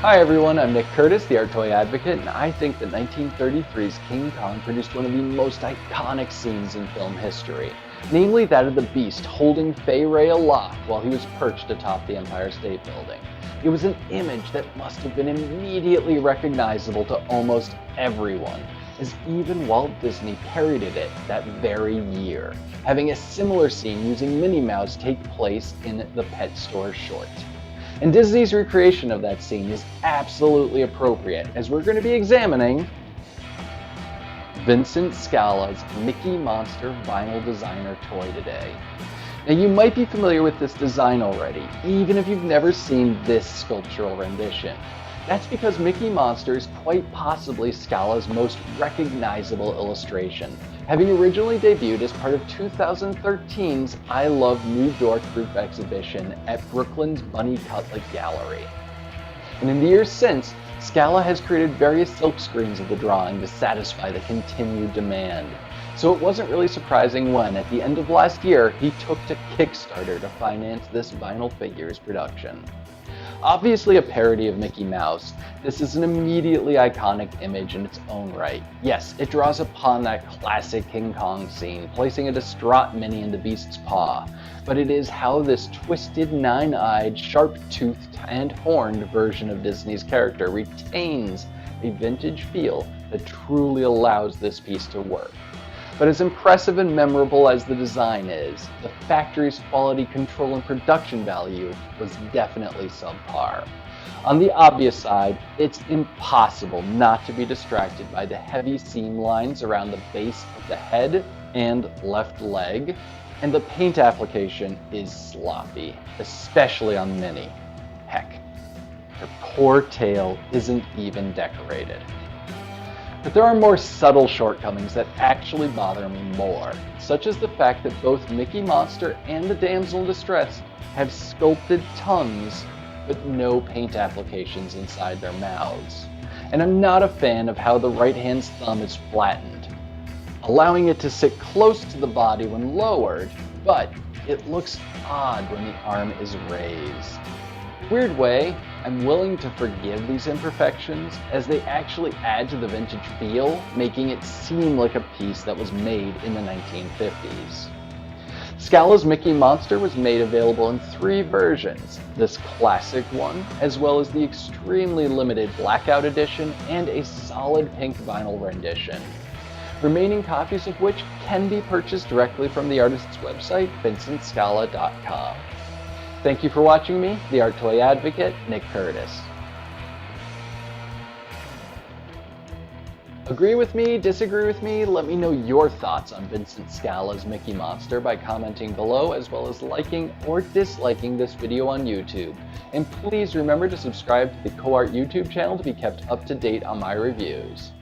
Hi everyone, I'm Nick Curtis, the Art Toy Advocate, and I think that 1933's King Kong produced one of the most iconic scenes in film history, namely that of the Beast holding Fay Wray aloft while he was perched atop the Empire State Building. It was an image that must have been immediately recognizable to almost everyone, as even Walt Disney parodied it that very year, having a similar scene using Minnie Mouse take place in the Pet Store short. And Disney's recreation of that scene is absolutely appropriate, as we're going to be examining Vincent Scala's Mickey Monster vinyl designer toy today. Now you might be familiar with this design already, even if you've never seen this sculptural rendition. That's because Mickey Monster is quite possibly Scala's most recognizable illustration, having originally debuted as part of 2013's I Love New York group exhibition at Brooklyn's Bunny Cutlet Gallery. And in the years since, Scala has created various silkscreens of the drawing to satisfy the continued demand. So it wasn't really surprising when, at the end of last year, he took to Kickstarter to finance this vinyl figure's production. Obviously a parody of Mickey Mouse, this is an immediately iconic image in its own right. Yes, it draws upon that classic King Kong scene, placing a distraught Minnie in the Beast's paw, but it is how this twisted, nine-eyed, sharp-toothed, and horned version of Disney's character retains a vintage feel that truly allows this piece to work. But as impressive and memorable as the design is, the factory's quality control and production value was definitely subpar. On the obvious side, it's impossible not to be distracted by the heavy seam lines around the base of the head and left leg, and the paint application is sloppy, especially on Minnie. Heck, her poor tail isn't even decorated. But there are more subtle shortcomings that actually bother me more, such as the fact that both Mickey Monster and the Damsel in Distress have sculpted tongues, but no paint applications inside their mouths. And I'm not a fan of how the right hand's thumb is flattened, allowing it to sit close to the body when lowered, but it looks odd when the arm is raised. Weird way, I'm willing to forgive these imperfections as they actually add to the vintage feel, making it seem like a piece that was made in the 1950s. Scala's Mickey Monster was made available in 3 versions, this classic one, as well as the extremely limited blackout edition and a solid pink vinyl rendition. Remaining copies of which can be purchased directly from the artist's website, vincentscala.com. Thank you for watching me, the Art Toy Advocate, Nick Curtis. Agree with me, disagree with me? Let me know your thoughts on Vincent Scala's Mickey Monster by commenting below, as well as liking or disliking this video on YouTube. And please remember to subscribe to the CoArt YouTube channel to be kept up to date on my reviews.